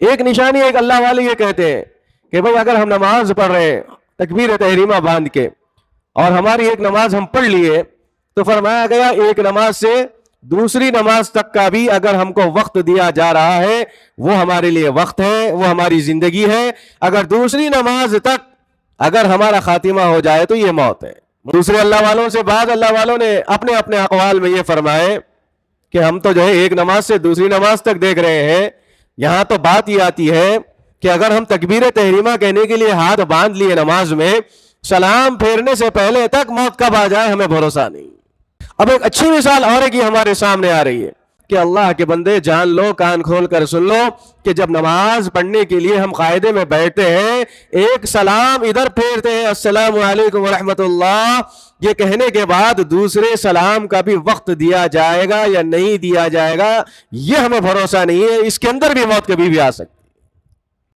ایک نشانی ایک اللہ والے یہ کہتے ہیں کہ بھائی اگر ہم نماز پڑھ رہے ہیں تکبیر تحریمہ باندھ کے اور ہماری ایک نماز ہم پڑھ لیے تو فرمایا گیا ایک نماز سے دوسری نماز تک کا بھی اگر ہم کو وقت دیا جا رہا ہے وہ ہمارے لیے وقت ہے، وہ ہماری زندگی ہے. اگر دوسری نماز تک اگر ہمارا خاتمہ ہو جائے تو یہ موت ہے. دوسرے اللہ والوں سے بعض اللہ والوں نے اپنے اپنے اقوال میں یہ فرمائے کہ ہم تو جو ہے ایک نماز سے دوسری نماز تک دیکھ رہے ہیں. یہاں تو بات یہ آتی ہے کہ اگر ہم تکبیر تحریمہ کہنے کے لیے ہاتھ باندھ لیے نماز میں، سلام پھیرنے سے پہلے تک موت کب آ جائے ہمیں بھروسہ نہیں. اب ایک اچھی مثال اور ایک ہمارے سامنے آ رہی ہے کہ اللہ کے بندے جان لو، کان کھول کر سن لو کہ جب نماز پڑھنے کے لیے ہم قاعدے میں بیٹھتے ہیں، ایک سلام ادھر پھیرتے ہیں السلام علیکم ورحمۃ اللہ، یہ کہنے کے بعد دوسرے سلام کا بھی وقت دیا جائے گا یا نہیں دیا جائے گا یہ ہمیں بھروسہ نہیں ہے. اس کے اندر بھی موت کبھی بھی آ سکتی.